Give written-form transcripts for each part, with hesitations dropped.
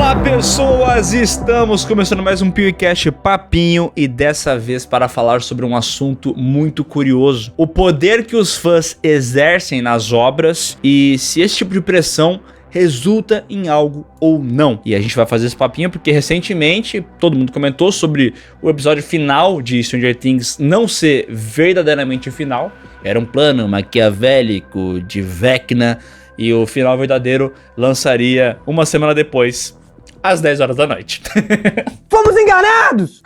Olá pessoas, estamos começando mais um PewCast Papinho e dessa vez para falar sobre um assunto muito curioso: o poder que os fãs exercem nas obras e se esse tipo de pressão resulta em algo ou não. E a gente vai fazer esse papinho porque recentemente todo mundo comentou sobre o episódio final de Stranger Things não ser verdadeiramente o final. Era um plano maquiavélico de Vecna e o final verdadeiro lançaria uma semana depois, às 10 horas da noite. Fomos enganados!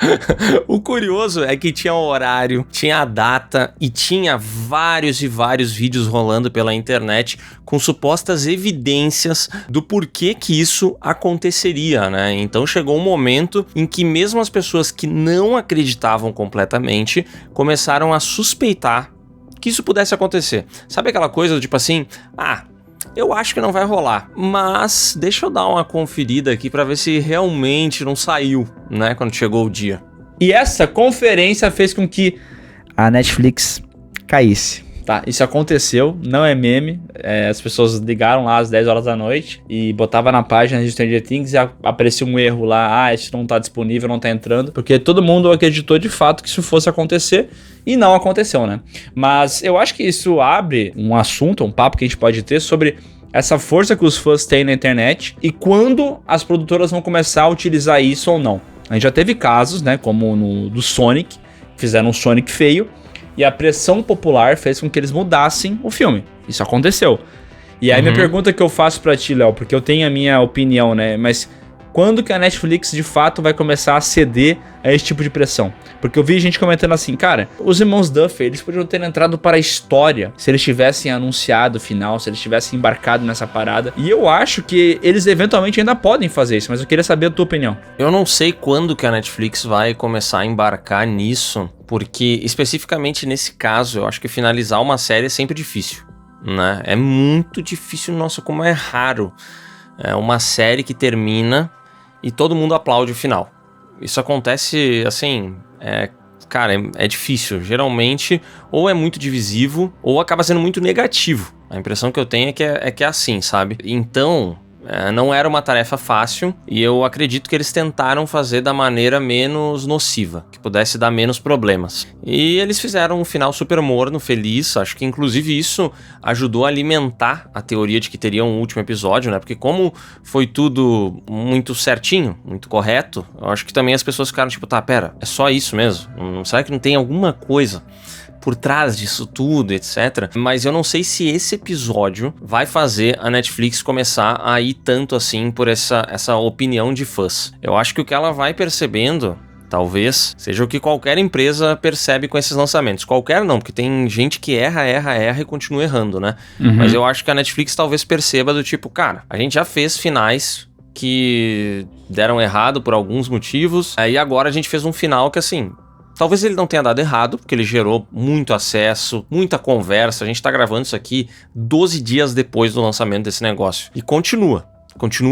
O curioso é que tinha o horário, tinha a data e tinha vários e vários vídeos rolando pela internet com supostas evidências do porquê que isso aconteceria, né? Então chegou um momento em que mesmo as pessoas que não acreditavam completamente começaram a suspeitar que isso pudesse acontecer. Sabe aquela coisa do tipo assim, eu acho que não vai rolar, mas deixa eu dar uma conferida aqui pra ver se realmente não saiu, né, quando chegou o dia. E essa conferência fez com que a Netflix caísse, tá? Isso aconteceu, não é meme, as pessoas ligaram lá às 10 horas da noite e botavam na página de Stranger Things e aparecia um erro lá, isso não tá disponível, não tá entrando, porque todo mundo acreditou de fato que isso fosse acontecer e não aconteceu, né? Mas eu acho que isso abre um assunto, um papo que a gente pode ter sobre essa força que os fãs têm na internet e quando as produtoras vão começar a utilizar isso ou não. A gente já teve casos, né, como no do Sonic, fizeram um Sonic feio e a pressão popular fez com que eles mudassem o filme. Isso aconteceu. E aí minha pergunta que eu faço pra ti, Léo, porque eu tenho a minha opinião, né, mas quando que a Netflix de fato vai começar a ceder a esse tipo de pressão? Porque eu vi gente comentando assim, cara, os irmãos Duffer, eles podiam ter entrado para a história se eles tivessem anunciado o final, se eles tivessem embarcado nessa parada. E eu acho que eles eventualmente ainda podem fazer isso, mas eu queria saber a tua opinião. Eu não sei quando que a Netflix vai começar a embarcar nisso, porque especificamente nesse caso, eu acho que finalizar uma série é sempre difícil, né? É muito difícil, nossa, como é raro. É uma série que termina e todo mundo aplaude o final. Isso acontece, assim, é difícil. Geralmente, ou é muito divisivo, ou acaba sendo muito negativo. A impressão que eu tenho é que é assim, sabe? Então, não era uma tarefa fácil, e eu acredito que eles tentaram fazer da maneira menos nociva, que pudesse dar menos problemas. E eles fizeram um final super morno, feliz. Acho que inclusive isso ajudou a alimentar a teoria de que teria um último episódio, né? Porque como foi tudo muito certinho, muito correto, eu acho que também as pessoas ficaram tipo, pera, é só isso mesmo? Será que não tem alguma coisa por trás disso tudo, etc. Mas eu não sei se esse episódio vai fazer a Netflix começar a ir tanto assim por essa opinião de fãs. Eu acho que o que ela vai percebendo, talvez, seja o que qualquer empresa percebe com esses lançamentos. Qualquer não, porque tem gente que erra e continua errando, né? Mas eu acho que a Netflix talvez perceba do tipo, cara, a gente já fez finais que deram errado por alguns motivos, aí agora a gente fez um final que assim, talvez ele não tenha dado errado, porque ele gerou muito acesso, muita conversa. A gente tá gravando isso aqui 12 dias depois do lançamento desse negócio. E continua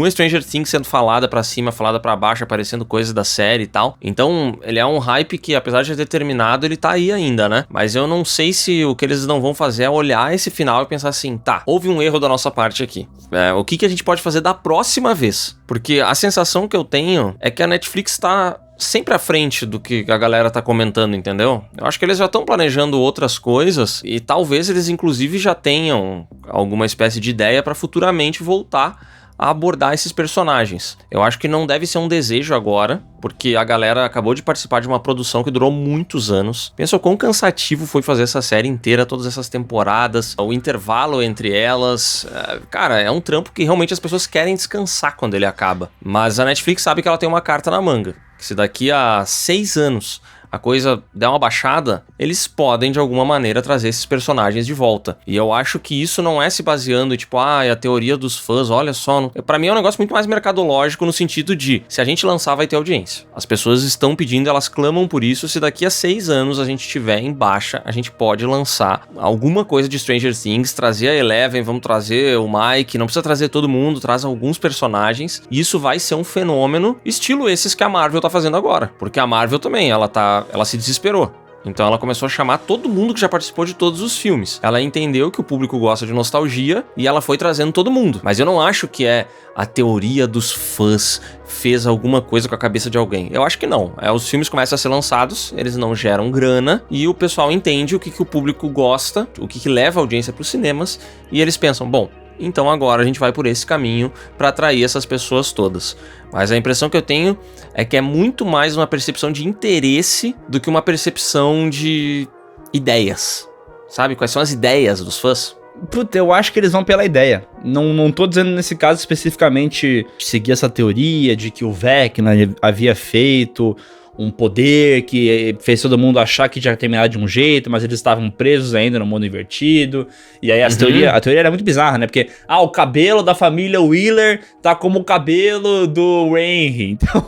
Stranger Things sendo falada pra cima, falada pra baixo, aparecendo coisas da série e tal. Então, ele é um hype que, apesar de já ter terminado, ele tá aí ainda, né? Mas eu não sei se o que eles não vão fazer é olhar esse final e pensar assim, houve um erro da nossa parte aqui. O que a gente pode fazer da próxima vez? Porque a sensação que eu tenho é que a Netflix tá sempre à frente do que a galera tá comentando, entendeu? Eu acho que eles já estão planejando outras coisas e talvez eles inclusive já tenham alguma espécie de ideia para futuramente voltar a abordar esses personagens. Eu acho que não deve ser um desejo agora, porque a galera acabou de participar de uma produção que durou muitos anos. Pensa o quão cansativo foi fazer essa série inteira, todas essas temporadas, o intervalo entre elas. Cara, é um trampo que realmente as pessoas querem descansar quando ele acaba. Mas a Netflix sabe que ela tem uma carta na manga, que se daqui a 6 anos a coisa der uma baixada, eles podem de alguma maneira trazer esses personagens de volta. E eu acho que isso não é se baseando em tipo, a teoria dos fãs, olha só. Pra mim é um negócio muito mais mercadológico no sentido de, se a gente lançar vai ter audiência. As pessoas estão pedindo, elas clamam por isso. Se daqui a 6 anos a gente tiver em baixa, a gente pode lançar alguma coisa de Stranger Things, trazer a Eleven, vamos trazer o Mike, não precisa trazer todo mundo, traz alguns personagens. E isso vai ser um fenômeno, estilo esses que a Marvel tá fazendo agora. Porque a Marvel também, ela se desesperou. Então ela começou a chamar todo mundo que já participou de todos os filmes. Ela entendeu que o público gosta de nostalgia e ela foi trazendo todo mundo. Mas eu não acho que é a teoria dos fãs fez alguma coisa com a cabeça de alguém. Eu acho que não. Os filmes começam a ser lançados, eles não geram grana e o pessoal entende o que o público gosta, o que leva a audiência para os cinemas e eles pensam, bom, então agora a gente vai por esse caminho para atrair essas pessoas todas. Mas a impressão que eu tenho é que é muito mais uma percepção de interesse do que uma percepção de ideias. Sabe? Quais são as ideias dos fãs? Puta, eu acho que eles vão pela ideia. Não tô dizendo nesse caso especificamente seguir essa teoria de que o Vecna havia feito um poder que fez todo mundo achar que tinha terminado de um jeito, mas eles estavam presos ainda no mundo invertido. E aí a teoria era muito bizarra, né? Porque, o cabelo da família Wheeler tá como o cabelo do Henry. Então,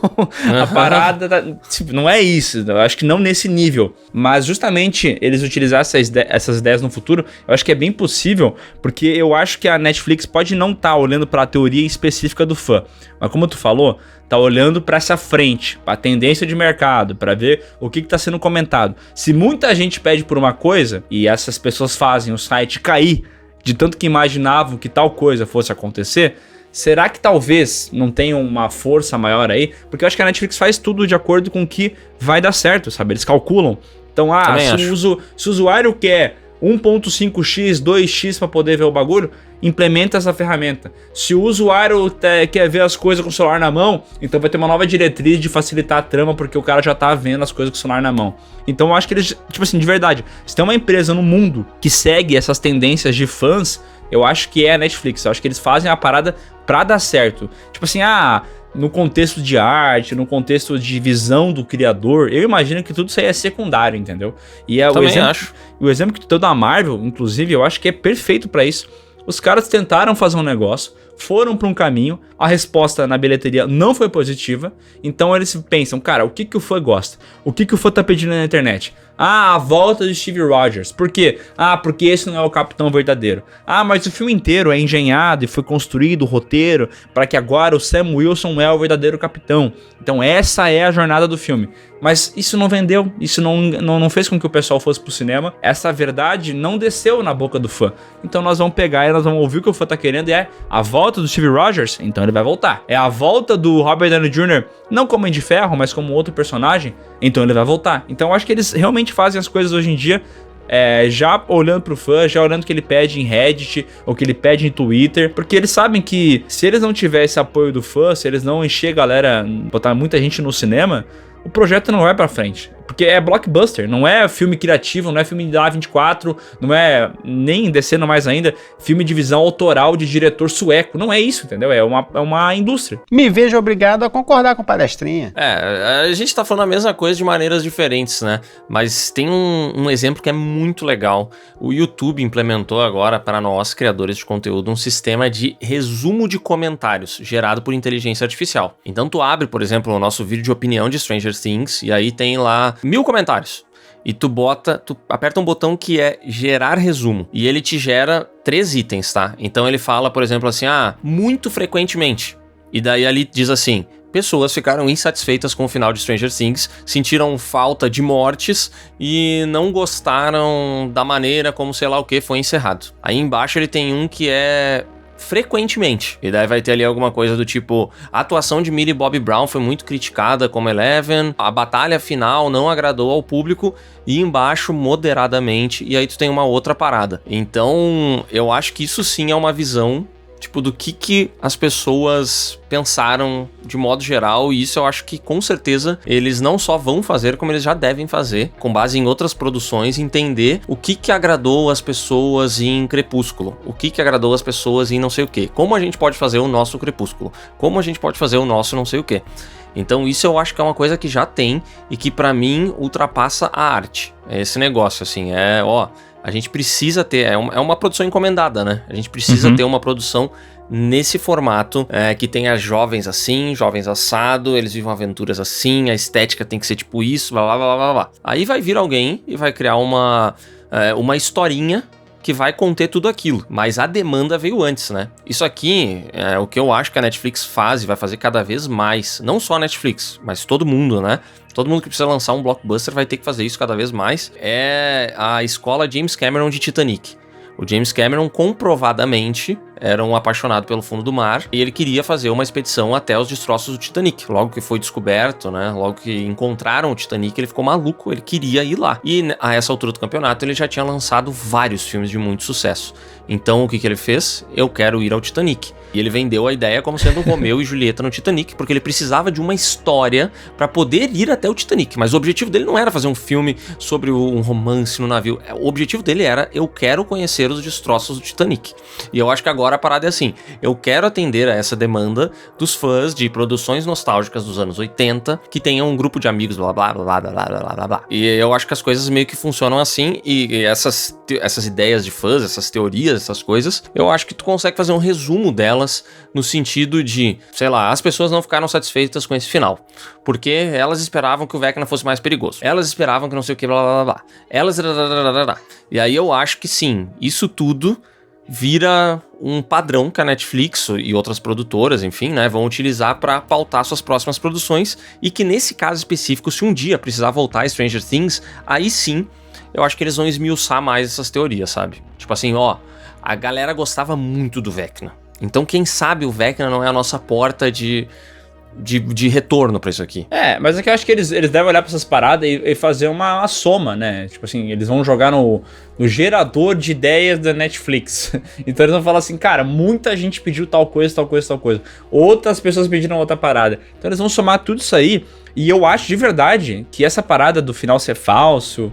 a parada tipo, não é isso. Eu acho que não nesse nível. Mas justamente eles utilizar essas ideias no futuro, eu acho que é bem possível, porque eu acho que a Netflix pode não estar olhando para a teoria específica do fã. Mas como tu falou, tá olhando para essa frente, para a tendência de mercado, para ver o que tá sendo comentado. Se muita gente pede por uma coisa e essas pessoas fazem o site cair de tanto que imaginavam que tal coisa fosse acontecer, será que talvez não tenha uma força maior aí? Porque eu acho que a Netflix faz tudo de acordo com o que vai dar certo, sabe? Eles calculam. Então, se o usuário quer 1.5x, 2x para poder ver o bagulho, implementa essa ferramenta. Se o usuário quer ver as coisas com o celular na mão, então vai ter uma nova diretriz de facilitar a trama, porque o cara já tá vendo as coisas com o celular na mão. Então eu acho que eles, tipo assim, de verdade, se tem uma empresa no mundo que segue essas tendências de fãs, eu acho que é a Netflix. Eu acho que eles fazem a parada pra dar certo. Tipo assim, no contexto de arte, no contexto de visão do criador, eu imagino que tudo isso aí é secundário, entendeu? E o exemplo que tu deu da Marvel, inclusive, eu acho que é perfeito pra isso. Os caras tentaram fazer um negócio, foram pra um caminho, a resposta na bilheteria não foi positiva, então eles pensam, cara, o que o fã gosta? O que o fã tá pedindo na internet? A volta de Steve Rogers. Por quê? Porque esse não é o Capitão verdadeiro. Mas o filme inteiro é engenhado e foi construído o roteiro para que agora o Sam Wilson é o verdadeiro Capitão. Então essa é a jornada do filme. Mas isso não vendeu, isso não fez com que o pessoal fosse pro cinema. Essa verdade não desceu na boca do fã. Então nós vamos pegar e nós vamos ouvir o que o fã tá querendo e é a volta do Steve Rogers, então ele vai voltar. É a volta do Robert Downey Jr., não como Homem de Ferro, mas como outro personagem, então ele vai voltar. Então eu acho que eles realmente fazem as coisas hoje em dia já olhando pro fã, já olhando o que ele pede em Reddit, ou que ele pede em Twitter, porque eles sabem que se eles não tiverem esse apoio do fã, se eles não encher a galera, botar muita gente no cinema, o projeto não vai pra frente. Porque é blockbuster, não é filme criativo, não é filme da A24, não é, nem descendo mais ainda, filme de visão autoral de diretor sueco. Não é isso, entendeu? É uma indústria. Me vejo obrigado a concordar com o palestrinha. A gente tá falando a mesma coisa de maneiras diferentes, né? Mas tem um exemplo que é muito legal. O YouTube implementou agora para nós, criadores de conteúdo, um sistema de resumo de comentários gerado por inteligência artificial. Então tu abre, por exemplo, o nosso vídeo de opinião de Stranger Things e aí tem lá 1000 comentários. E tu aperta um botão que é gerar resumo. E ele te gera 3 itens, tá? Então ele fala, por exemplo, assim, muito frequentemente. E daí ali diz assim, pessoas ficaram insatisfeitas com o final de Stranger Things, sentiram falta de mortes e não gostaram da maneira como sei lá o que foi encerrado. Aí embaixo ele tem um que é frequentemente. E daí vai ter ali alguma coisa do tipo, a atuação de Millie Bobby Brown foi muito criticada como Eleven, a batalha final não agradou ao público, e embaixo moderadamente, e aí tu tem uma outra parada. Então, eu acho que isso sim é uma visão tipo, do que as pessoas pensaram de modo geral, e isso eu acho que com certeza eles não só vão fazer, como eles já devem fazer, com base em outras produções, entender o que agradou as pessoas em Crepúsculo, o que agradou as pessoas em não sei o que, como a gente pode fazer o nosso Crepúsculo, como a gente pode fazer o nosso não sei o que. Então isso eu acho que é uma coisa que já tem e que pra mim ultrapassa a arte. É esse negócio, assim, a gente precisa ter, é uma produção encomendada, né? A gente precisa ter uma produção nesse formato, que tenha jovens assim, jovens assado, eles vivem aventuras assim, a estética tem que ser tipo isso, blá blá blá blá blá. Aí vai vir alguém e vai criar uma historinha que vai conter tudo aquilo. Mas a demanda veio antes, né? Isso aqui é o que eu acho que a Netflix faz e vai fazer cada vez mais. Não só a Netflix, mas todo mundo, né? Todo mundo que precisa lançar um blockbuster vai ter que fazer isso cada vez mais. É a escola James Cameron de Titanic. O James Cameron comprovadamente era um apaixonado pelo fundo do mar e ele queria fazer uma expedição até os destroços do Titanic. Logo que foi descoberto, né? Logo que encontraram o Titanic, ele ficou maluco, ele queria ir lá. E a essa altura do campeonato ele já tinha lançado vários filmes de muito sucesso. Então o que ele fez? Eu quero ir ao Titanic. E ele vendeu a ideia como sendo Romeu e Julieta no Titanic, porque ele precisava de uma história para poder ir até o Titanic. Mas o objetivo dele não era fazer um filme sobre um romance no navio. O objetivo dele era, eu quero conhecer os destroços do Titanic. E eu acho que agora a parada é assim, eu quero atender a essa demanda dos fãs de produções nostálgicas dos anos 80, que tenham um grupo de amigos, blá blá blá blá blá blá blá blá. E eu acho que as coisas meio que funcionam assim, e essas ideias de fãs, essas teorias, essas coisas, eu acho que tu consegue fazer um resumo delas no sentido de, sei lá, as pessoas não ficaram satisfeitas com esse final, porque elas esperavam que o Vecna fosse mais perigoso. Elas esperavam que não sei o que, blá blá blá blá. Elas... E aí eu acho que sim, isso tudo vira um padrão que a Netflix e outras produtoras, enfim, né, vão utilizar para pautar suas próximas produções, e que nesse caso específico, se um dia precisar voltar a Stranger Things, aí sim, eu acho que eles vão esmiuçar mais essas teorias, sabe? Tipo assim, ó, a galera gostava muito do Vecna, então quem sabe o Vecna não é a nossa porta de retorno pra isso aqui. Mas é que eu acho que eles devem olhar pra essas paradas e fazer uma soma, né? Tipo assim, eles vão jogar no gerador de ideias da Netflix. Então eles vão falar assim, cara, muita gente pediu tal coisa, tal coisa, tal coisa. Outras pessoas pediram outra parada. Então eles vão somar tudo isso aí. E eu acho de verdade que essa parada do final ser falso,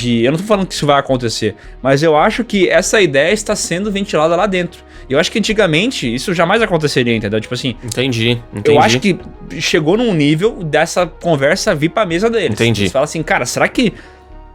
eu não tô falando que isso vai acontecer, mas eu acho que essa ideia está sendo ventilada lá dentro. E eu acho que antigamente isso jamais aconteceria, entendeu? Tipo assim... Entendi. Eu acho que chegou num nível dessa conversa vir pra mesa deles. Entendi. Eles falam assim, cara, será que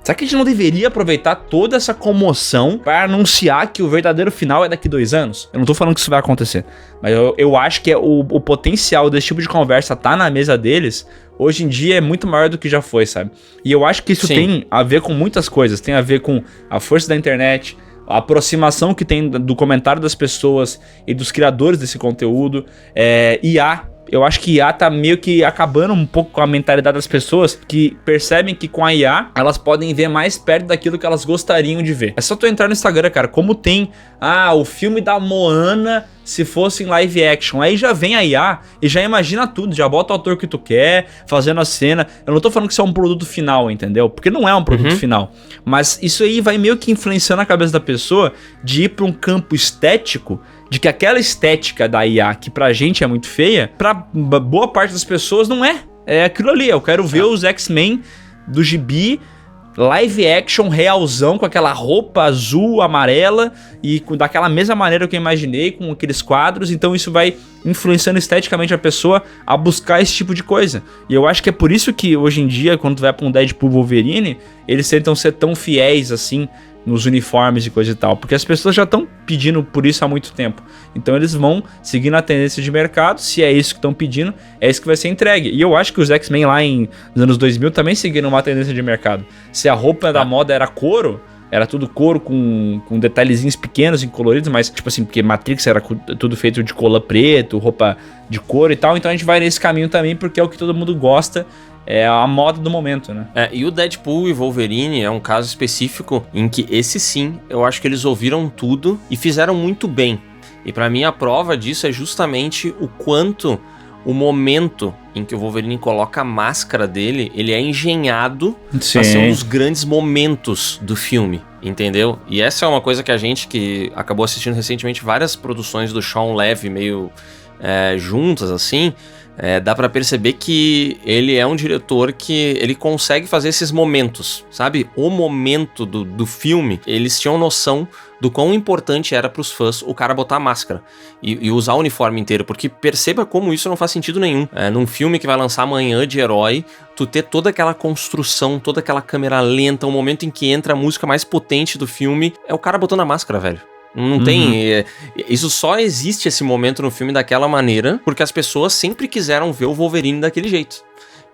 a gente não deveria aproveitar toda essa comoção para anunciar que o verdadeiro final é daqui 2 anos? Eu não tô falando que isso vai acontecer, mas eu acho que o potencial desse tipo de conversa tá na mesa deles, hoje em dia é muito maior do que já foi, sabe? E eu acho que isso tem a ver com muitas coisas. Tem a ver com a força da internet, a aproximação que tem do comentário das pessoas e dos criadores desse conteúdo, IA. Eu acho que IA tá meio que acabando um pouco com a mentalidade das pessoas que percebem que com a IA elas podem ver mais perto daquilo que elas gostariam de ver. É só tu entrar no Instagram, cara, como tem o filme da Moana se fosse em live action. Aí já vem a IA e já imagina tudo, já bota o ator que tu quer, fazendo a cena. Eu não tô falando que isso é um produto final, entendeu? Porque não é um produto final. Mas isso aí vai meio que influenciando a cabeça da pessoa de ir pra um campo estético, de que aquela estética da IA, que pra gente é muito feia, pra boa parte das pessoas não é. É aquilo ali, eu quero ver os X-Men do gibi, live action, realzão, com aquela roupa azul, amarela, e daquela mesma maneira que eu imaginei, com aqueles quadros. Então isso vai influenciando esteticamente a pessoa a buscar esse tipo de coisa. E eu acho que é por isso que hoje em dia, quando tu vai pra um Deadpool Wolverine, eles tentam ser tão fiéis assim nos uniformes e coisa e tal, porque as pessoas já estão pedindo por isso há muito tempo. Então eles vão seguindo a tendência de mercado. Se é isso que estão pedindo, é isso que vai ser entregue. E eu acho que os X-Men lá nos anos 2000 também seguiram uma tendência de mercado. Se a roupa da moda era couro, era tudo couro com detalhezinhos pequenos e coloridos, mas tipo assim, porque Matrix era tudo feito de cola preto, roupa de couro e tal. Então a gente vai nesse caminho também, porque é o que todo mundo gosta. É a moda do momento, né? E o Deadpool e Wolverine é um caso específico em que esse sim, eu acho que eles ouviram tudo e fizeram muito bem. E pra mim a prova disso é justamente o quanto o momento em que o Wolverine coloca a máscara dele, ele é engenhado pra ser um dos grandes momentos do filme, entendeu? E essa é uma coisa que a gente que acabou assistindo recentemente várias produções do Shawn Levy meio juntas, assim, dá pra perceber que ele é um diretor que ele consegue fazer esses momentos, sabe? O momento do filme, eles tinham noção do quão importante era pros fãs o cara botar a máscara e usar o uniforme inteiro, porque perceba como isso não faz sentido nenhum. Num filme que vai lançar amanhã de herói, tu ter toda aquela construção, toda aquela câmera lenta, o momento em que entra a música mais potente do filme, é o cara botando a máscara, velho. Não tem... Isso só existe esse momento no filme daquela maneira porque as pessoas sempre quiseram ver o Wolverine daquele jeito.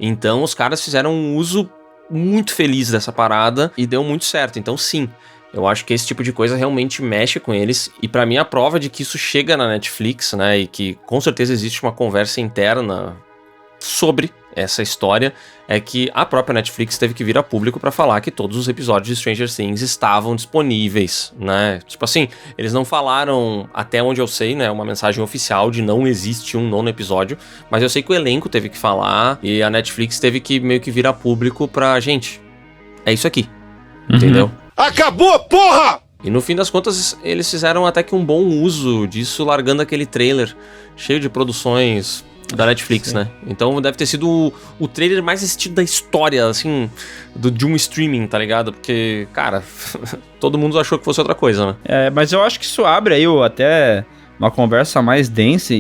Então os caras fizeram um uso muito feliz dessa parada e deu muito certo. Então sim, Eu acho que esse tipo de coisa realmente mexe com eles. E pra mim a prova de que isso chega na Netflix, né? E que com certeza existe uma conversa interna sobre essa história, é que a própria Netflix teve que vir a público pra falar que todos os episódios de Stranger Things estavam disponíveis, né? Tipo assim, eles não falaram, até onde eu sei, né, uma mensagem oficial de não existe um 9º episódio, mas eu sei que o elenco teve que falar e a Netflix teve que meio que vir a público pra, gente, é isso aqui, entendeu? Acabou, porra! E no fim das contas, eles fizeram até que um bom uso disso, largando aquele trailer cheio de produções da Netflix, né? Então deve ter sido o trailer mais assistido da história, assim, de um streaming, tá ligado? Porque, cara, todo mundo achou que fosse outra coisa, né? Mas eu acho que isso abre aí até uma conversa mais densa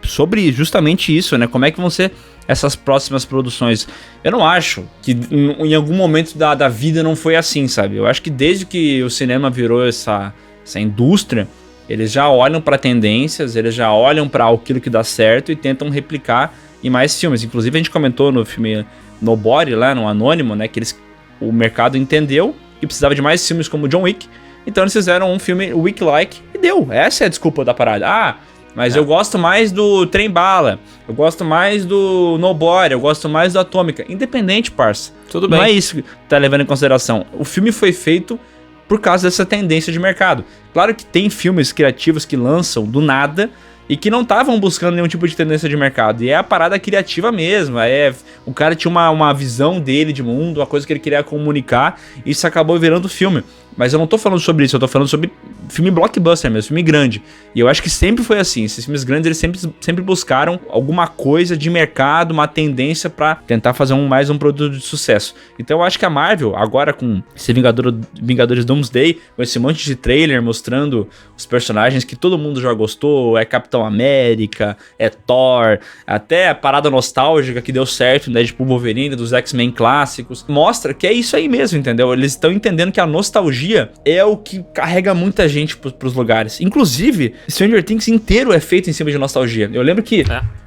sobre justamente isso, né? Como é que vão ser essas próximas produções. Eu não acho que em algum momento da vida não foi assim, sabe? Eu acho que desde que o cinema virou essa indústria, eles já olham para tendências, eles já olham para aquilo que dá certo e tentam replicar em mais filmes. Inclusive, a gente comentou no filme Nobody, lá no Anônimo, né, que o mercado entendeu que precisava de mais filmes como John Wick, então eles fizeram um filme Wick-like e deu. Essa é a desculpa da parada. Mas eu gosto mais do Trem Bala, eu gosto mais do Nobody, eu gosto mais do Atômica. Independente, parça. Tudo bem. Não é isso que tá levando em consideração. O filme foi feito por causa dessa tendência de mercado. Claro que tem filmes criativos que lançam do nada e que não estavam buscando nenhum tipo de tendência de mercado. E é a parada criativa mesmo. O cara tinha uma visão dele de mundo, uma coisa que ele queria comunicar, e isso acabou virando filme. Mas eu não tô falando sobre isso, eu tô falando sobre filme blockbuster mesmo, filme grande. E eu acho que sempre foi assim, esses filmes grandes eles sempre buscaram alguma coisa de mercado, uma tendência pra tentar fazer mais um produto de sucesso. Então eu acho que a Marvel, agora com esse Vingadores Doomsday, com esse monte de trailer mostrando os personagens que todo mundo já gostou, é Capitão América, é Thor, até a parada nostálgica que deu certo, né, tipo Wolverine, dos X-Men clássicos, mostra que é isso aí mesmo, entendeu? Eles estão entendendo que a nostalgia é o que carrega muita gente pros lugares. Inclusive, Stranger Things inteiro é feito em cima de nostalgia. Eu lembro que,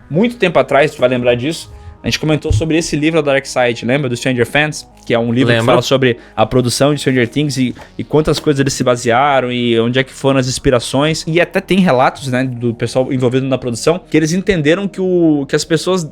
muito tempo atrás, tu vai lembrar disso, a gente comentou sobre esse livro da Dark Side, lembra? Do Stranger Fans? Que é um livro que fala sobre a produção de Stranger Things e quantas coisas eles se basearam e onde é que foram as inspirações. E até tem relatos, né, do pessoal envolvido na produção, que eles entenderam que as pessoas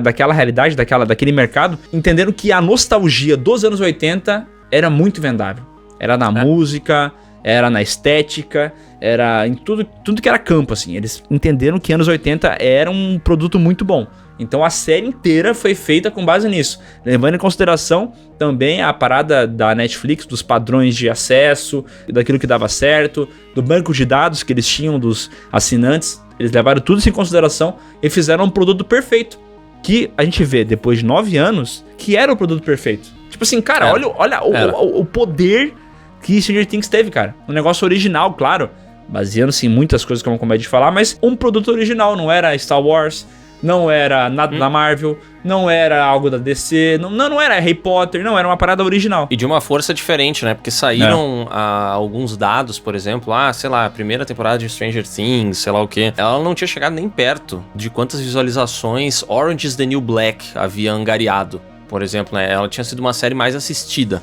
daquela realidade, daquele mercado, entenderam que a nostalgia dos anos 80 era muito vendável. Era na música, era na estética, era em tudo que era campo, assim. Eles entenderam que anos 80 era um produto muito bom. Então a série inteira foi feita com base nisso, levando em consideração também a parada da Netflix, dos padrões de acesso, daquilo que dava certo, do banco de dados que eles tinham dos assinantes. Eles levaram tudo isso em consideração e fizeram um produto perfeito, que a gente vê depois de 9 anos que era o produto perfeito. Tipo assim, cara, olha o poder que Stranger Things teve, cara. Um negócio original, claro, baseando-se em muitas coisas que eu acabei de falar, mas um produto original, não era Star Wars, não era nada da Marvel, não era algo da DC, não era Harry Potter, não, era uma parada original. E de uma força diferente, né? Porque saíram alguns dados, por exemplo, sei lá, a primeira temporada de Stranger Things, sei lá o quê, ela não tinha chegado nem perto de quantas visualizações Orange is the New Black havia angariado, por exemplo, né? Ela tinha sido uma série mais assistida.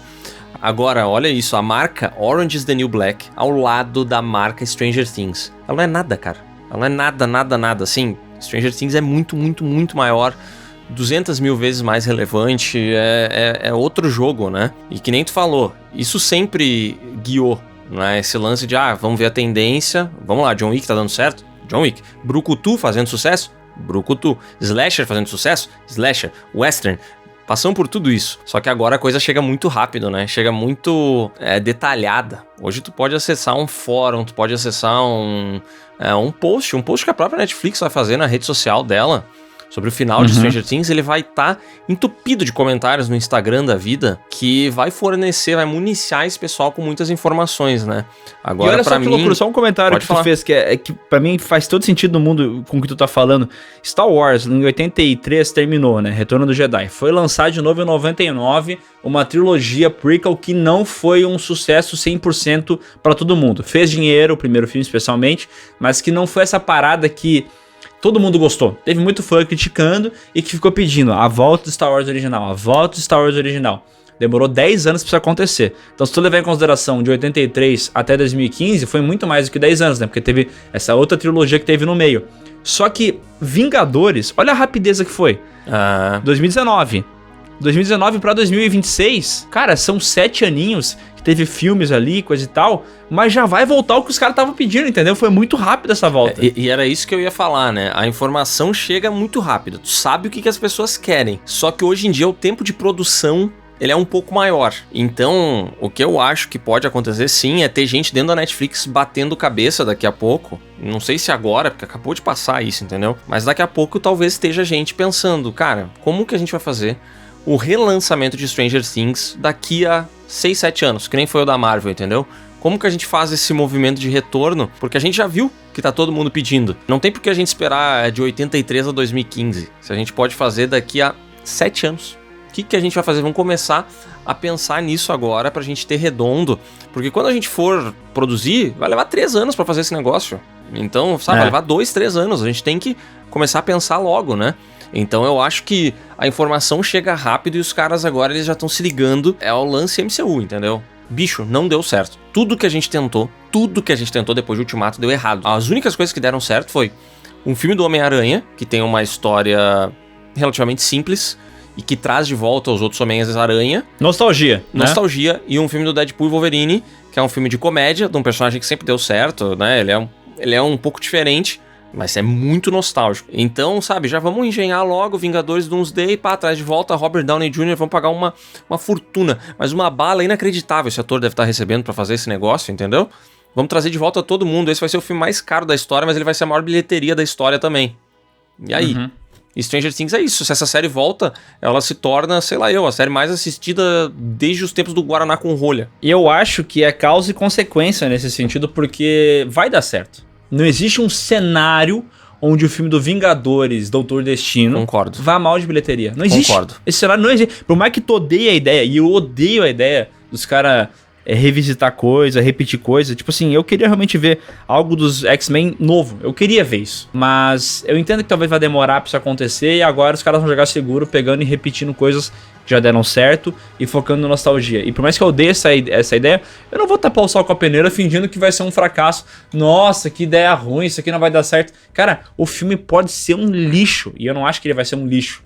Agora, olha isso, a marca Orange is the New Black ao lado da marca Stranger Things. Ela não é nada, cara. Ela não é nada, assim. Stranger Things é muito, muito, muito maior, 200 mil vezes mais relevante, é outro jogo, né? E que nem tu falou, isso sempre guiou, né? Esse lance de, vamos ver a tendência, vamos lá, John Wick tá dando certo? John Wick. Brucutu fazendo sucesso? Brucutu. Slasher fazendo sucesso? Slasher. Western. Passam por tudo isso, só que agora a coisa chega muito rápido, né? Chega muito detalhada. Hoje tu pode acessar um fórum, tu pode acessar um post que a própria Netflix vai fazer na rede social dela sobre o final de Stranger Things. Ele vai estar entupido de comentários no Instagram da vida, que vai vai municiar esse pessoal com muitas informações, né? Agora, e olha só que loucura, só um comentário que tu fez, que pra mim faz todo sentido no mundo com o que tu tá falando. Star Wars, em 83, terminou, né? Retorno do Jedi. Foi lançado de novo em 99, uma trilogia prequel que não foi um sucesso 100% pra todo mundo. Fez dinheiro, o primeiro filme especialmente, mas que não foi essa parada que todo mundo gostou. Teve muito fã criticando e que ficou pedindo a volta do Star Wars original, a volta do Star Wars original. Demorou 10 anos pra isso acontecer. Então, se tu levar em consideração de 83 até 2015, foi muito mais do que 10 anos, né? Porque teve essa outra trilogia que teve no meio. Só que Vingadores, olha a rapidez que foi. 2019 pra 2026, cara, são 7 aninhos que teve filmes ali, coisa e tal, mas já vai voltar o que os caras estavam pedindo, entendeu? Foi muito rápido essa volta. E era isso que eu ia falar, né? A informação chega muito rápido. Tu sabe o que as pessoas querem. Só que hoje em dia o tempo de produção ele é um pouco maior. Então, o que eu acho que pode acontecer sim é ter gente dentro da Netflix batendo cabeça daqui a pouco. Não sei se agora, porque acabou de passar isso, entendeu? Mas daqui a pouco talvez esteja gente pensando, cara, como que a gente vai fazer o relançamento de Stranger Things daqui a 6, 7 anos, que nem foi o da Marvel, entendeu? Como que a gente faz esse movimento de retorno? Porque a gente já viu que tá todo mundo pedindo. Não tem por que a gente esperar de 83 a 2015. Se a gente pode fazer daqui a 7 anos. O que a gente vai fazer? Vamos começar a pensar nisso agora pra gente ter redondo. Porque quando a gente for produzir, vai levar 3 anos pra fazer esse negócio. Então, sabe, vai levar 2, 3 anos. A gente tem que começar a pensar logo, né? Então eu acho que a informação chega rápido e os caras agora eles já estão se ligando ao lance MCU, entendeu? Bicho, não deu certo. Tudo que a gente tentou depois de Ultimato deu errado. As únicas coisas que deram certo foi um filme do Homem-Aranha, que tem uma história relativamente simples e que traz de volta os outros Homens-Aranha. Nostalgia, né? E um filme do Deadpool e Wolverine, que é um filme de comédia, de um personagem que sempre deu certo, né? Ele é um pouco diferente, mas é muito nostálgico. Então, sabe, já vamos engenhar logo Vingadores Doomsday, pá, traz de volta Robert Downey Jr., vamos pagar uma fortuna. Mas uma bala inacreditável esse ator deve estar recebendo pra fazer esse negócio, entendeu? Vamos trazer de volta todo mundo. Esse vai ser o filme mais caro da história, mas ele vai ser a maior bilheteria da história também. E aí? E Stranger Things é isso. Se essa série volta, ela se torna, sei lá a série mais assistida desde os tempos do Guaraná com rolha. E eu acho que é causa e consequência nesse sentido, porque vai dar certo. Não existe um cenário onde o filme do Vingadores, Doutor Destino, vá mal de bilheteria. Não existe. Concordo. Esse cenário não existe. Por mais que tu odeie a ideia, e eu odeio a ideia dos caras revisitar coisa, repetir coisa. Tipo assim, eu queria realmente ver algo dos X-Men novo. Eu queria ver isso. Mas eu entendo que talvez vai demorar pra isso acontecer e agora os caras vão jogar seguro, pegando e repetindo coisas que já deram certo e focando na nostalgia. E por mais que eu odeie essa ideia, eu não vou tapar o sol com a peneira fingindo que vai ser um fracasso. Nossa, que ideia ruim, isso aqui não vai dar certo. Cara, o filme pode ser um lixo. E eu não acho que ele vai ser um lixo.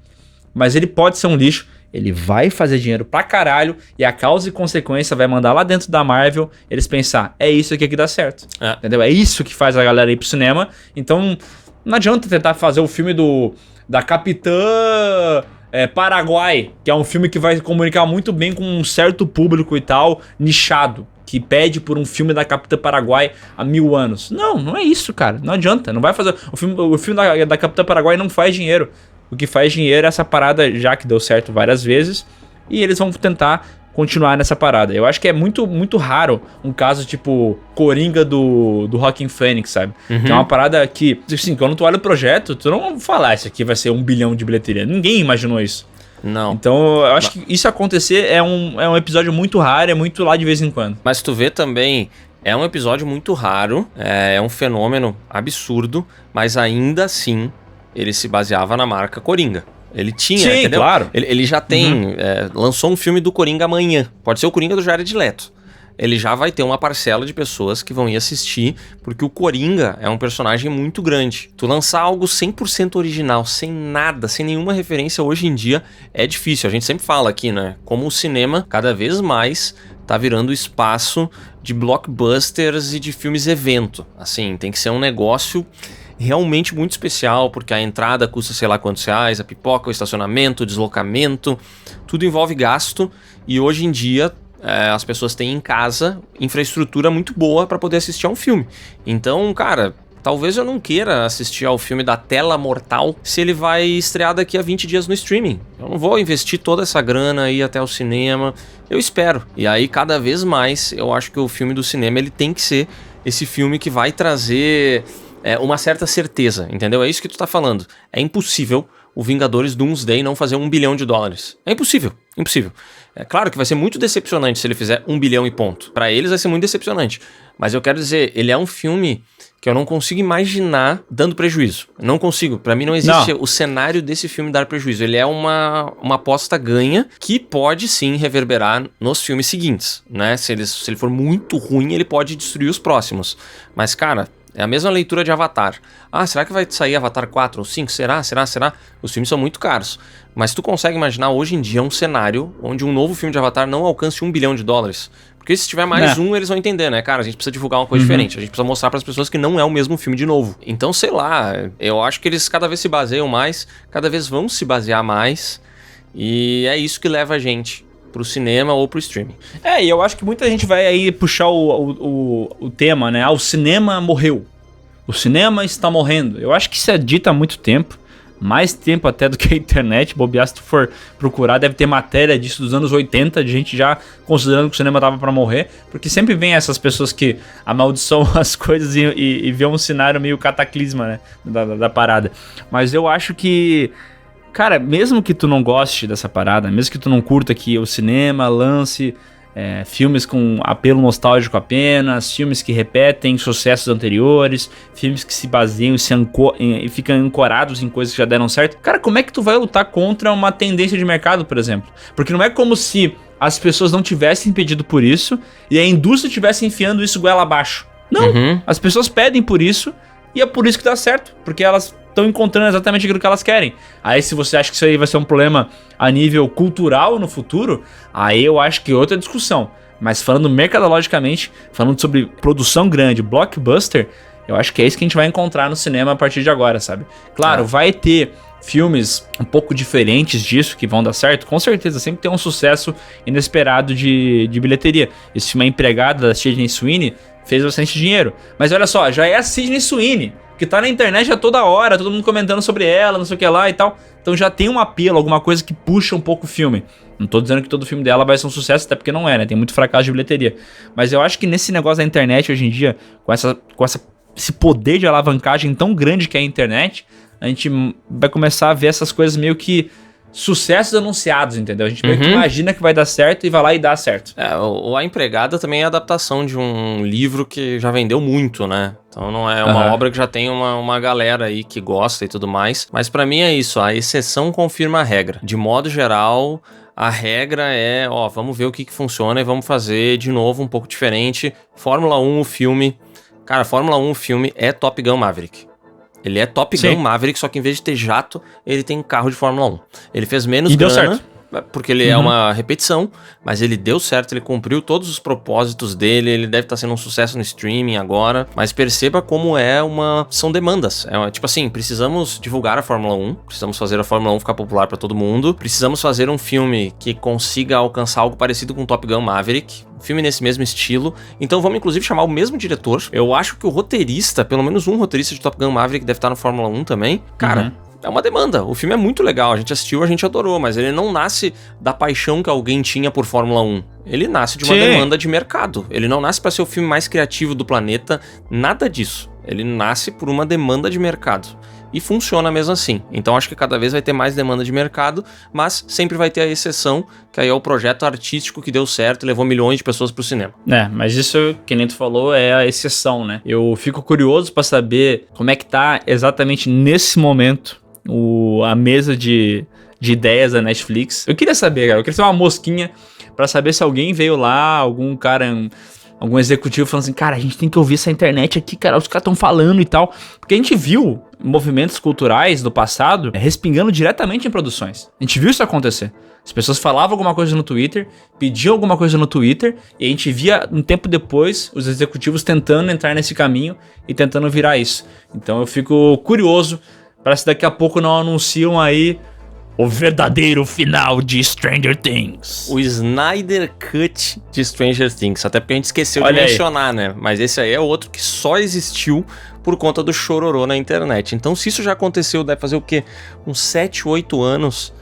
Mas ele pode ser um lixo. Ele vai fazer dinheiro pra caralho e a causa e consequência vai mandar lá dentro da Marvel eles pensar, é isso aqui que dá certo. Entendeu? É isso que faz a galera ir pro cinema. Então, não adianta tentar fazer o filme da Capitã Paraguai, que é um filme que vai comunicar muito bem com um certo público e tal, nichado, que pede por um filme da Capitã Paraguai há 1000 anos. Não é isso, cara. Não adianta. Não vai fazer. O filme da Capitã Paraguai não faz dinheiro. O que faz dinheiro é essa parada, já que deu certo várias vezes, e eles vão tentar continuar nessa parada. Eu acho que é muito, muito raro um caso tipo Coringa do Joaquin Phoenix, sabe? Que é uma parada que, assim, quando tu olha o projeto, tu não vai falar, isso aqui vai ser 1 bilhão de bilheteria. Ninguém imaginou isso. Não. Então, eu acho que isso acontecer é um episódio muito raro, é muito lá de vez em quando. Mas tu vê também, é um episódio muito raro, é um fenômeno absurdo, mas ainda assim ele se baseava na marca Coringa. Ele tinha, sim, entendeu? Claro. Ele já tem, lançou um filme do Coringa amanhã. Pode ser o Coringa do Jared Leto. Ele já vai ter uma parcela de pessoas que vão ir assistir, porque o Coringa é um personagem muito grande. Tu lançar algo 100% original, sem nada, sem nenhuma referência hoje em dia, é difícil. A gente sempre fala aqui, né? Como o cinema, cada vez mais, tá virando espaço de blockbusters e de filmes evento. Assim, tem que ser um negócio realmente muito especial, porque a entrada custa sei lá quantos reais, a pipoca, o estacionamento, o deslocamento, tudo envolve gasto, e hoje em dia as pessoas têm em casa infraestrutura muito boa para poder assistir a um filme. Então, cara, talvez eu não queira assistir ao filme da Tela Mortal se ele vai estrear daqui a 20 dias no streaming. Eu não vou investir toda essa grana aí até o cinema, eu espero. E aí, cada vez mais, eu acho que o filme do cinema ele tem que ser esse filme que vai trazer uma certa certeza, entendeu? É isso que tu tá falando. É impossível o Vingadores Doomsday não fazer $1 bilhão. É impossível, impossível. É claro que vai ser muito decepcionante se ele fizer 1 bilhão e ponto. Pra eles vai ser muito decepcionante. Mas eu quero dizer, ele é um filme que eu não consigo imaginar dando prejuízo. Não consigo. Pra mim não existe o cenário desse filme dar prejuízo. Ele é uma aposta ganha que pode sim reverberar nos filmes seguintes, né? Se ele for muito ruim, ele pode destruir os próximos. Mas, cara, é a mesma leitura de Avatar. Ah, será que vai sair Avatar 4 ou 5? Será? Os filmes são muito caros. Mas tu consegue imaginar hoje em dia um cenário onde um novo filme de Avatar não alcance $1 bilhão? Porque se tiver mais eles vão entender, né? Cara, a gente precisa divulgar uma coisa diferente. A gente precisa mostrar para as pessoas que não é o mesmo filme de novo. Então, sei lá, eu acho que eles cada vez se baseiam mais, cada vez vão se basear mais. E é isso que leva a gente pro cinema ou pro streaming. E eu acho que muita gente vai aí puxar o tema, né? O cinema morreu. O cinema está morrendo. Eu acho que isso é dito há muito tempo. Mais tempo até do que a internet. Bobear, se tu for procurar, deve ter matéria disso dos anos 80, de gente já considerando que o cinema tava pra morrer. Porque sempre vem essas pessoas que amaldiçoam as coisas e vê um cenário meio cataclisma, né? Da parada. Mas eu acho que, cara, mesmo que tu não goste dessa parada, mesmo que tu não curta que o cinema lance filmes com apelo nostálgico apenas, filmes que repetem sucessos anteriores, filmes que se baseiam e ficam ancorados em coisas que já deram certo. Cara, como é que tu vai lutar contra uma tendência de mercado, por exemplo? Porque não é como se as pessoas não tivessem pedido por isso e a indústria estivesse enfiando isso goela abaixo. Não, as pessoas pedem por isso e é por isso que dá certo, porque elas estão encontrando exatamente aquilo que elas querem. Aí se você acha que isso aí vai ser um problema a nível cultural no futuro, aí eu acho que é outra discussão. Mas falando mercadologicamente, falando sobre produção grande, blockbuster, eu acho que é isso que a gente vai encontrar no cinema a partir de agora, sabe? Claro, vai ter filmes um pouco diferentes disso que vão dar certo, com certeza, sempre tem um sucesso inesperado de bilheteria. Esse filme A Empregada, da Sydney Sweeney, fez bastante dinheiro. Mas olha só, já é a Sydney Sweeney, que tá na internet a toda hora, todo mundo comentando sobre ela, não sei o que lá e tal. Então já tem um apelo, alguma coisa que puxa um pouco o filme. Não tô dizendo que todo filme dela vai ser um sucesso, até porque não é, né? Tem muito fracasso de bilheteria. Mas eu acho que nesse negócio da internet hoje em dia, com esse poder de alavancagem tão grande que é a internet, a gente vai começar a ver essas coisas meio que sucessos anunciados, entendeu? A gente meio que imagina que vai dar certo e vai lá e dá certo. A Empregada também é a adaptação de um livro que já vendeu muito, né? Então não é uma obra que já tem uma galera aí que gosta e tudo mais. Mas pra mim é isso, a exceção confirma a regra. De modo geral, a regra é, vamos ver o que funciona e vamos fazer de novo um pouco diferente. Fórmula 1, o filme... Cara, Fórmula 1, o filme é Top Gun Maverick. Ele é Top Gun Maverick, só que em vez de ter jato, ele tem carro de Fórmula 1. Ele fez menos grana, deu certo. Porque ele é uma repetição, mas ele deu certo, ele cumpriu todos os propósitos dele, ele deve estar sendo um sucesso no streaming agora, mas perceba como são demandas. Tipo assim, precisamos divulgar a Fórmula 1, precisamos fazer a Fórmula 1 ficar popular para todo mundo, precisamos fazer um filme que consiga alcançar algo parecido com Top Gun Maverick, um filme nesse mesmo estilo, então vamos inclusive chamar o mesmo diretor. Eu acho que o roteirista, pelo menos um roteirista de Top Gun Maverick deve estar no Fórmula 1 também, cara... É uma demanda, o filme é muito legal, a gente assistiu, a gente adorou, mas ele não nasce da paixão que alguém tinha por Fórmula 1. Ele nasce de uma demanda de mercado, ele não nasce para ser o filme mais criativo do planeta, nada disso. Ele nasce por uma demanda de mercado. E funciona mesmo assim. Então acho que cada vez vai ter mais demanda de mercado, mas sempre vai ter a exceção, que aí é o projeto artístico que deu certo e levou milhões de pessoas pro cinema. Mas isso, que nem tu falou, é a exceção, né? Eu fico curioso pra saber como é que tá exatamente nesse momento a mesa de ideias da Netflix. Eu queria saber, cara, eu queria ter uma mosquinha pra saber se alguém veio lá, algum cara... algum executivo falando assim, cara, a gente tem que ouvir essa internet aqui, cara, os caras estão falando e tal. Porque a gente viu movimentos culturais do passado respingando diretamente em produções. A gente viu isso acontecer. As pessoas falavam alguma coisa no Twitter, pediam alguma coisa no Twitter, e a gente via um tempo depois os executivos tentando entrar nesse caminho e tentando virar isso. Então eu fico curioso para se daqui a pouco não anunciam aí o verdadeiro final de Stranger Things. O Snyder Cut de Stranger Things. Até porque a gente esqueceu de mencionar, né? Mas esse aí é outro que só existiu por conta do chororô na internet. Então, se isso já aconteceu, deve fazer o quê? Uns 7, 8 anos.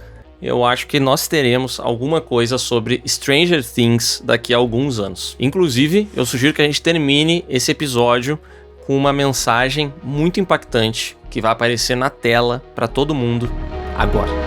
Eu acho que nós teremos alguma coisa sobre Stranger Things daqui a alguns anos. Inclusive, eu sugiro que a gente termine esse episódio com uma mensagem muito impactante que vai aparecer na tela para todo mundo agora.